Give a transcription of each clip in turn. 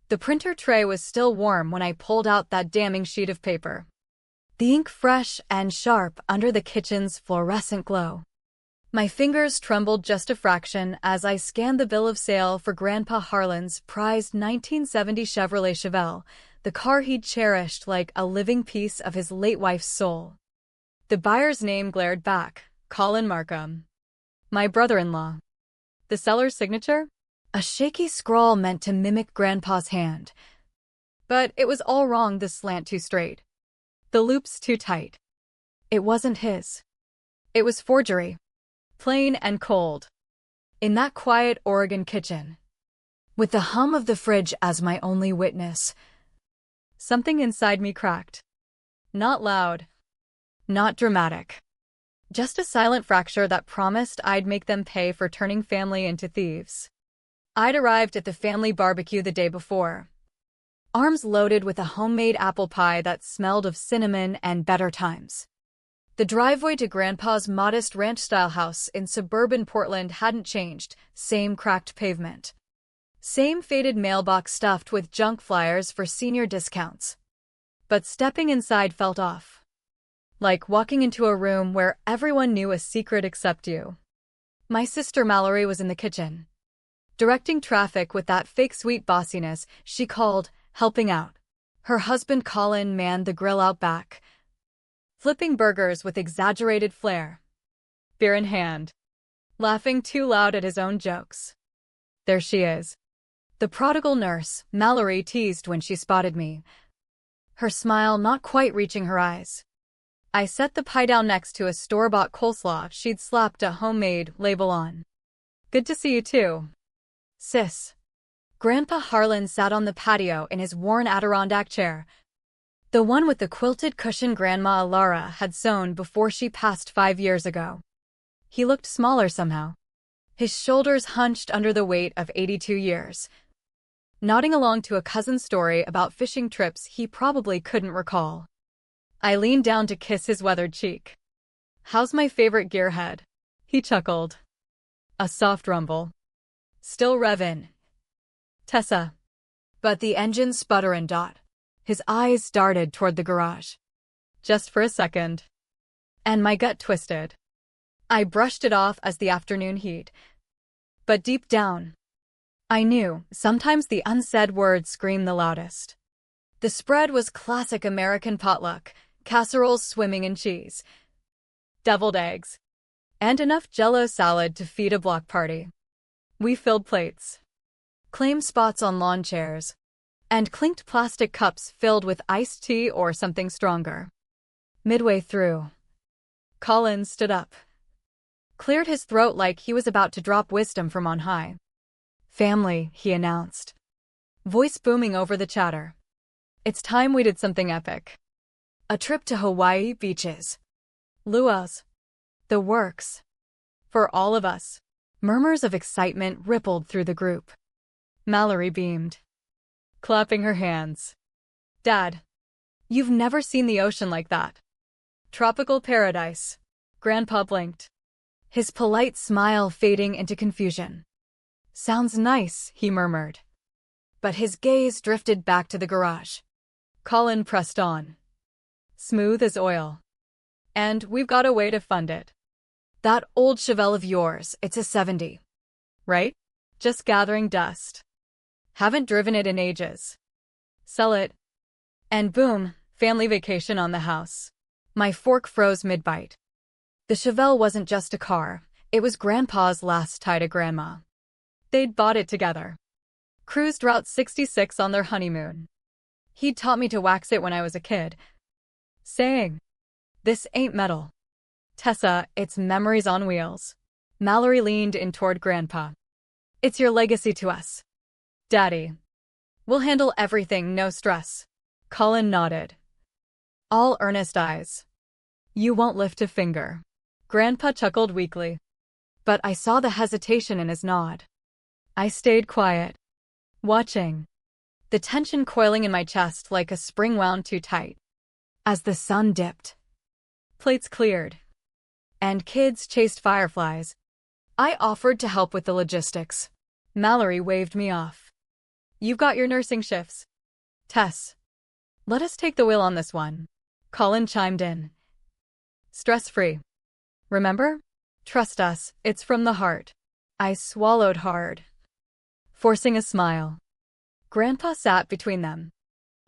The printer tray was still warm when I pulled out that damning sheet of paper. The ink fresh and sharp under the kitchen's fluorescent glow. My fingers trembled just a fraction as I scanned the bill of sale for Grandpa Harlan's prized 1970 Chevrolet Chevelle, the car he'd cherished like a living piece of his late wife's soul. The buyer's name glared back, Colin Markham. My brother-in-law. The seller's signature? A shaky scrawl meant to mimic Grandpa's hand. But it was all wrong, the slant too straight. The loops too tight. It wasn't his. It was forgery. Plain and cold. In that quiet Oregon kitchen. With the hum of the fridge as my only witness. Something inside me cracked. Not loud. Not dramatic. Just a silent fracture that promised I'd make them pay for turning family into thieves. I'd arrived at the family barbecue the day before. Arms loaded with a homemade apple pie that smelled of cinnamon and better times. The driveway to Grandpa's modest ranch-style house in suburban Portland hadn't changed, same cracked pavement. Same faded mailbox stuffed with junk flyers for senior discounts. But stepping inside felt off. Like walking into a room where everyone knew a secret except you. My sister Mallory was in the kitchen. Directing traffic with that fake sweet bossiness she called helping out. Her husband Colin manned the grill out back, flipping burgers with exaggerated flair. Beer in hand. Laughing too loud at his own jokes. There she is. The prodigal nurse, Mallory teased when she spotted me. Her smile not quite reaching her eyes. I set the pie down next to a store-bought coleslaw she'd slapped a homemade label on. Good to see you too, sis. Grandpa Harlan sat on the patio in his worn Adirondack chair. The one with the quilted cushion Grandma Alara had sewn before she passed 5 years ago. He looked smaller somehow. His shoulders hunched under the weight of 82 years. Nodding along to a cousin's story about fishing trips he probably couldn't recall. I leaned down to kiss his weathered cheek. How's my favorite gearhead? He chuckled. A soft rumble. Still revvin'. Tessa. But the engine sputterin' dot. His eyes darted toward the garage. Just for a second. And my gut twisted. I brushed it off as the afternoon heat. But deep down, I knew sometimes the unsaid words scream the loudest. The spread was classic American potluck, casseroles swimming in cheese, deviled eggs, and enough Jell-O salad to feed a block party. We filled plates, claimed spots on lawn chairs, and clinked plastic cups filled with iced tea or something stronger. Midway through, Colin stood up, cleared his throat like he was about to drop wisdom from on high. Family, he announced, voice booming over the chatter. It's time we did something epic. A trip to Hawaii beaches. Luau's. The works. For all of us. Murmurs of excitement rippled through the group. Mallory beamed, clapping her hands. Dad, you've never seen the ocean like that. Tropical paradise. Grandpa blinked, his polite smile fading into confusion. Sounds nice, he murmured. But his gaze drifted back to the garage. Colin pressed on. Smooth as oil. And we've got a way to fund it. That old Chevelle of yours, it's a 70. Right? Just gathering dust. Haven't driven it in ages. Sell it. And boom, family vacation on the house. My fork froze mid-bite. The Chevelle wasn't just a car, it was Grandpa's last tie to Grandma. They'd bought it together. Cruised Route 66 on their honeymoon. He'd taught me to wax it when I was a kid, saying, "This ain't metal. Tessa, it's memories on wheels." Mallory leaned in toward Grandpa. It's your legacy to us. Daddy. We'll handle everything, no stress. Colin nodded. All earnest eyes. You won't lift a finger. Grandpa chuckled weakly. But I saw the hesitation in his nod. I stayed quiet, watching, the tension coiling in my chest like a spring wound too tight. As the sun dipped, plates cleared, and kids chased fireflies, I offered to help with the logistics. Mallory waved me off. You've got your nursing shifts. Tess, let us take the wheel on this one. Colin chimed in. Stress-free. Remember? Trust us, it's from the heart. I swallowed hard, forcing a smile. Grandpa sat between them,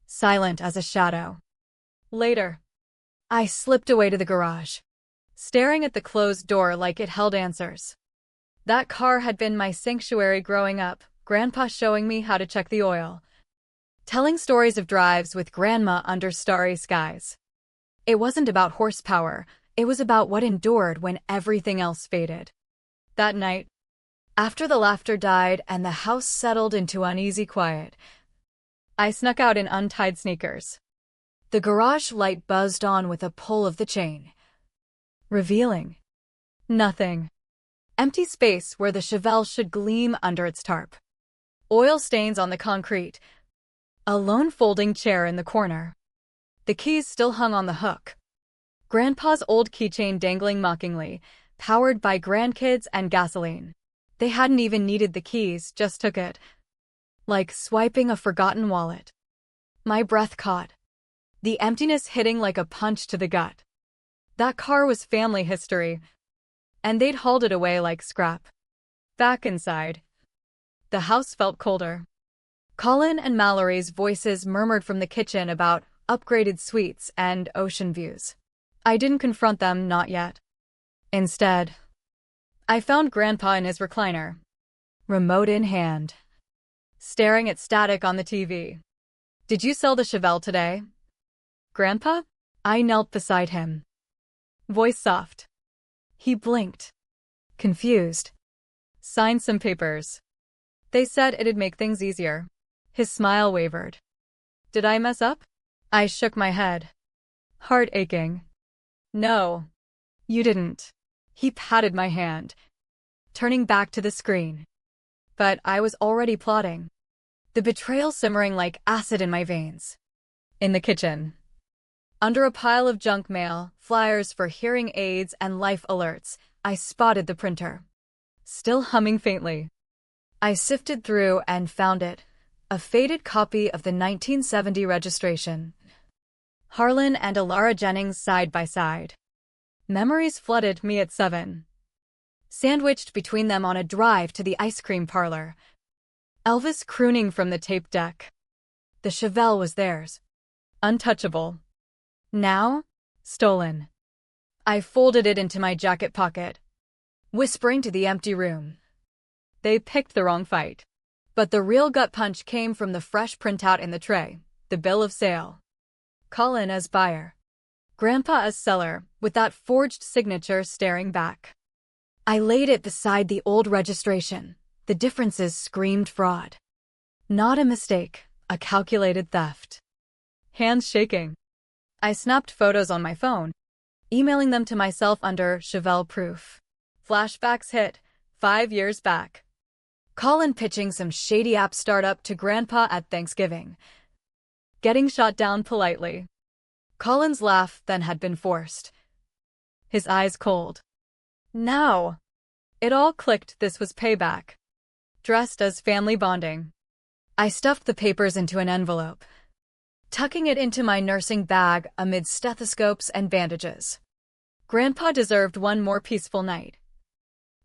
silent as a shadow. Later, I slipped away to the garage, staring at the closed door like it held answers. That car had been my sanctuary growing up, Grandpa showing me how to check the oil, telling stories of drives with Grandma under starry skies. It wasn't about horsepower, it was about what endured when everything else faded. That night, after the laughter died and the house settled into uneasy quiet, I snuck out in untied sneakers. The garage light buzzed on with a pull of the chain, revealing nothing. Empty space where the Chevelle should gleam under its tarp. Oil stains on the concrete. A lone folding chair in the corner. The keys still hung on the hook. Grandpa's old keychain dangling mockingly, powered by grandkids and gasoline. They hadn't even needed the keys, just took it. Like swiping a forgotten wallet. My breath caught, the emptiness hitting like a punch to the gut. That car was family history, and they'd hauled it away like scrap. Back inside, the house felt colder. Colin and Mallory's voices murmured from the kitchen about upgraded suites and ocean views. I didn't confront them, not yet. Instead, I found Grandpa in his recliner, remote in hand, staring at static on the TV. Did you sell the Chevelle today? Grandpa? I knelt beside him. Voice soft. He blinked, confused. Signed some papers. They said it'd make things easier. His smile wavered. Did I mess up? I shook my head, heart aching. No, you didn't. He patted my hand, turning back to the screen. But I was already plotting, the betrayal simmering like acid in my veins. In the kitchen, under a pile of junk mail, flyers for hearing aids and life alerts, I spotted the printer, still humming faintly. I sifted through and found it, a faded copy of the 1970 registration. Harlan and Alara Jennings side by side. Memories flooded me at 7. Sandwiched between them on a drive to the ice cream parlor. Elvis crooning from the tape deck. The Chevelle was theirs. Untouchable. Now, stolen. I folded it into my jacket pocket, whispering to the empty room. They picked the wrong fight. But the real gut punch came from the fresh printout in the tray, the bill of sale. Colin as buyer. Grandpa as seller, with that forged signature staring back. I laid it beside the old registration. The differences screamed fraud. Not a mistake, a calculated theft. Hands shaking. I snapped photos on my phone, emailing them to myself under Chevelle proof. Flashbacks hit, 5 years back. Colin pitching some shady app startup to Grandpa at Thanksgiving. Getting shot down politely. Colin's laugh then had been forced. His eyes cold. Now, it all clicked. This was payback. Dressed as family bonding. I stuffed the papers into an envelope, tucking it into my nursing bag amid stethoscopes and bandages. Grandpa deserved one more peaceful night.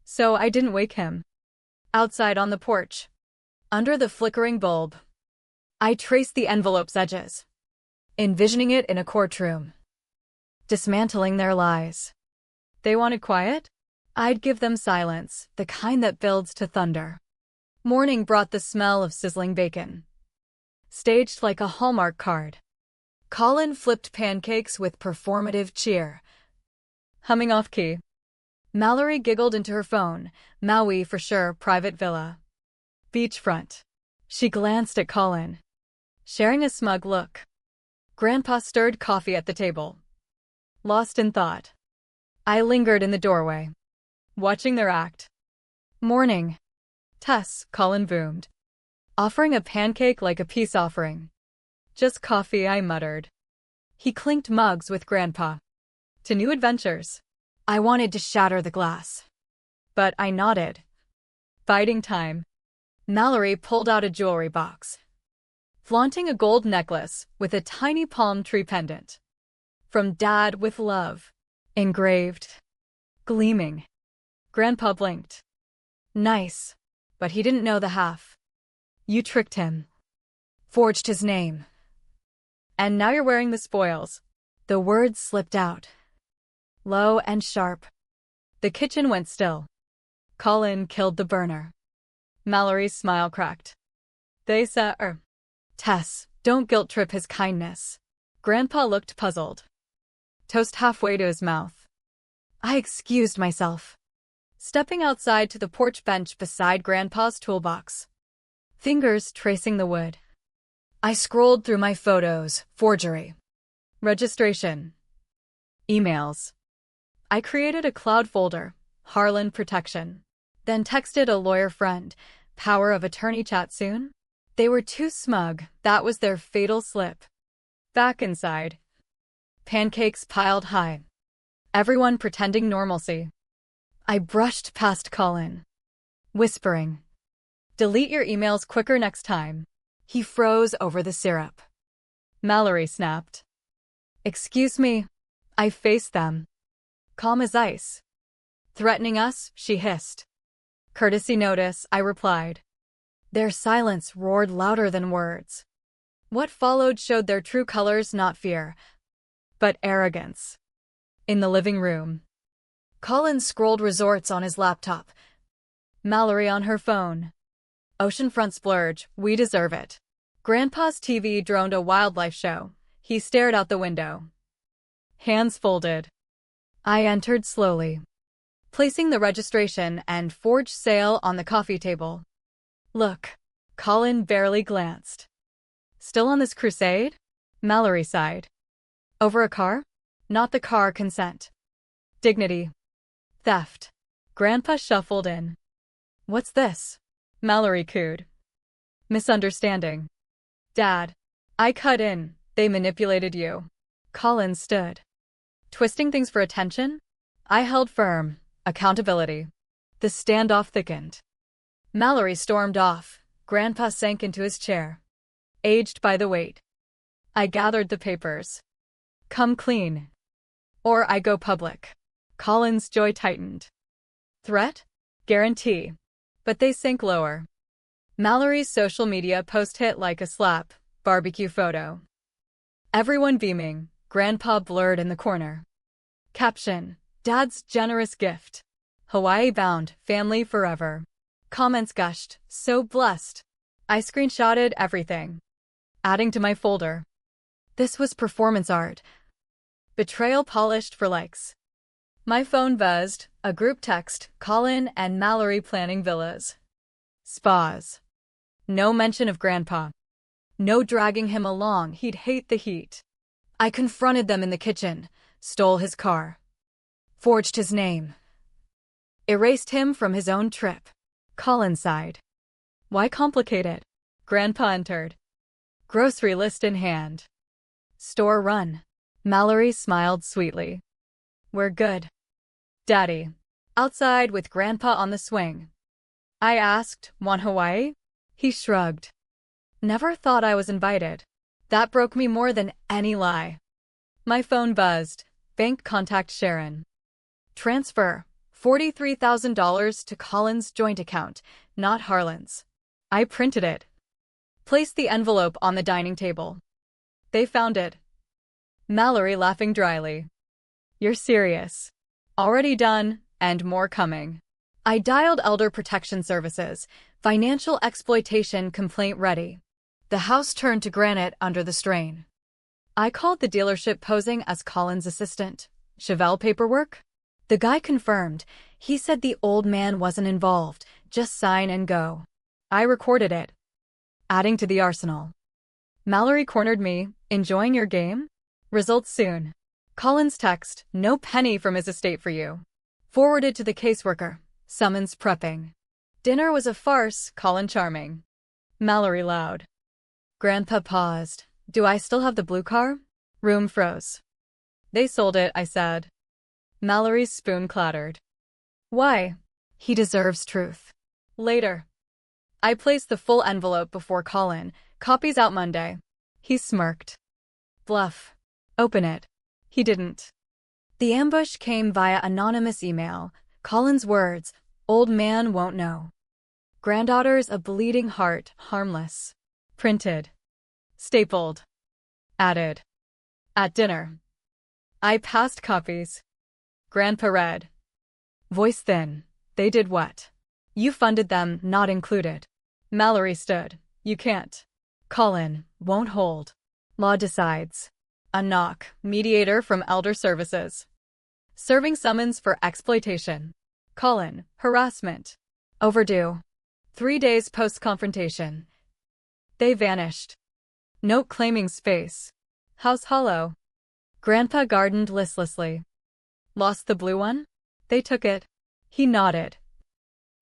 So I didn't wake him. Outside on the porch, under the flickering bulb, I traced the envelope's edges, envisioning it in a courtroom, dismantling their lies. They wanted quiet? I'd give them silence, the kind that builds to thunder. Morning brought the smell of sizzling bacon, staged like a Hallmark card. Colin flipped pancakes with performative cheer, humming off-key. Mallory giggled into her phone. Maui for sure, private villa. Beachfront. She glanced at Colin, sharing a smug look. Grandpa stirred coffee at the table, lost in thought. I lingered in the doorway, watching their act. Morning. Tess, Colin boomed, offering a pancake like a peace offering. Just coffee, I muttered. He clinked mugs with Grandpa. To new adventures. I wanted to shatter the glass, but I nodded. Biding time. Mallory pulled out a jewelry box, flaunting a gold necklace with a tiny palm tree pendant. From Dad with love. Engraved. Gleaming. Grandpa blinked. Nice. But he didn't know the half. You tricked him. Forged his name. And now you're wearing the spoils. The words slipped out. Low and sharp. The kitchen went still. Colin killed the burner. Mallory's smile cracked. They said, Tess, don't guilt-trip his kindness. Grandpa looked puzzled. Toast halfway to his mouth. I excused myself, stepping outside to the porch bench beside Grandpa's toolbox, fingers tracing the wood. I scrolled through my photos, forgery, registration, emails. I created a cloud folder, Harlan protection, then texted a lawyer friend, power of attorney chat soon. They were too smug, that was their fatal slip. Back inside. Pancakes piled high. Everyone pretending normalcy. I brushed past Colin, whispering, delete your emails quicker next time. He froze over the syrup. Mallory snapped. Excuse me. I faced them. Calm as ice. Threatening us, she hissed. Courtesy notice, I replied. Their silence roared louder than words. What followed showed their true colors, not fear, but arrogance. In the living room, Colin scrolled resorts on his laptop. Mallory on her phone. Oceanfront splurge, we deserve it. Grandpa's TV droned a wildlife show. He stared out the window. Hands folded. I entered slowly, placing the registration and forged sale on the coffee table. Look. Colin barely glanced. Still on this crusade? Mallory sighed. Over a car? Not the car, consent. Dignity. Theft. Grandpa shuffled in. What's this? Mallory cooed. Misunderstanding. Dad. I cut in. They manipulated you. Colin stood. Twisting things for attention? I held firm. Accountability. The standoff thickened. Mallory stormed off. Grandpa sank into his chair, aged by the weight. I gathered the papers. Come clean, or I go public. Colin's jaw tightened. Threat? Guarantee. But they sank lower. Mallory's social media post hit like a slap, barbecue photo. Everyone beaming, Grandpa blurred in the corner. Caption, Dad's generous gift. Hawaii bound, family forever. Comments gushed, so blessed. I screenshotted everything, adding to my folder. This was performance art. Betrayal polished for likes. My phone buzzed, a group text, Colin and Mallory planning villas. Spas. No mention of Grandpa. No dragging him along, he'd hate the heat. I confronted them in the kitchen, stole his car, forged his name, erased him from his own trip. Colin sighed. Why complicate it? Grandpa entered. Grocery list in hand. Store run. Mallory smiled sweetly. We're good. Daddy. Outside with Grandpa on the swing. I asked, want Hawaii? He shrugged. Never thought I was invited. That broke me more than any lie. My phone buzzed. Bank contact Sharon. Transfer. $43,000 to Colin's joint account, not Harlan's. I printed it. Placed the envelope on the dining table. They found it. Mallory laughing dryly. You're serious. Already done, and more coming. I dialed Elder Protection Services, financial exploitation complaint ready. The house turned to granite under the strain. I called the dealership posing as Colin's assistant. Chevelle paperwork? The guy confirmed. He said the old man wasn't involved, just sign and go. I recorded it. Adding to the arsenal. Mallory cornered me, enjoying your game? Results soon. Colin's text, no penny from his estate for you. Forwarded to the caseworker, summons prepping. Dinner was a farce, Colin charming. Mallory loud. Grandpa paused. Do I still have the blue car? Room froze. They sold it, I said. Mallory's spoon clattered. Why? He deserves truth. Later. I placed the full envelope before Colin. Copies out Monday. He smirked. Bluff. Open it. He didn't. The ambush came via anonymous email. Colin's words, "Old man won't know. Granddaughter's a bleeding heart, harmless." Printed. Stapled. Added. At dinner. I passed copies. Grandpa read. Voice thin. They did what? You funded them, not included. Mallory stood. You can't. Colin, won't hold. Law decides. A knock. Mediator from Elder Services. Serving summons for exploitation. Colin, harassment. Overdue. 3 days post-confrontation. They vanished. Note claiming space. House hollow. Grandpa gardened listlessly. Lost the blue one? They took it. He nodded.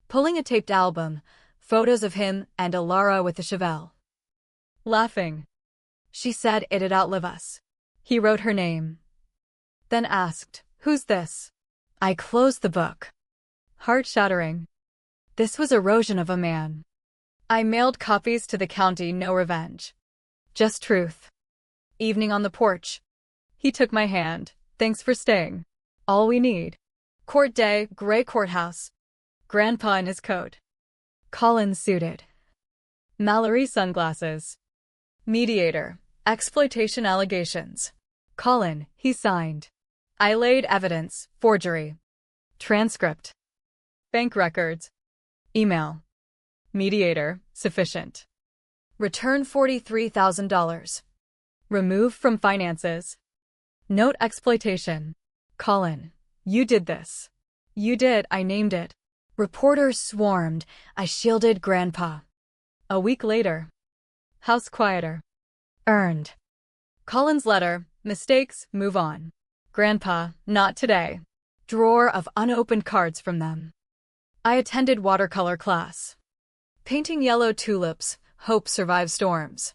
Pulling a taped album, photos of him and Alara with the Chevelle. Laughing. She said it'd outlive us. He wrote her name. Then asked, "Who's this?" I closed the book. Heart-shattering. This was erosion of a man. I mailed copies to the county, no revenge. Just truth. Evening on the porch. He took my hand. Thanks for staying. All we need. Court day, gray courthouse. Grandpa in his coat. Colin suited. Mallory sunglasses. Mediator. Exploitation allegations. Colin, he signed. I laid evidence, forgery. Transcript. Bank records. Email. Mediator, sufficient. Return $43,000. Remove from finances. Note exploitation. Colin, you did this. You did, I named it. Reporters swarmed. I shielded Grandpa. A week later. House quieter. Earned. Colin's letter, mistakes, move on. Grandpa, not today. Drawer of unopened cards from them. I attended watercolor class. Painting yellow tulips, hope survives storms.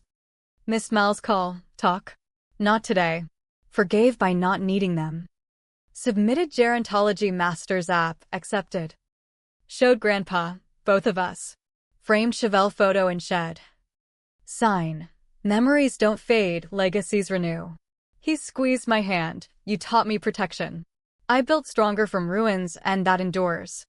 Miss Mal's call, talk. Not today. Forgave by not needing them. Submitted gerontology master's app, accepted. Showed Grandpa, both of us. Framed Chevelle photo in shed. Sign. Memories don't fade, legacies renew. He squeezed my hand. You taught me protection. I built stronger from ruins, and that endures.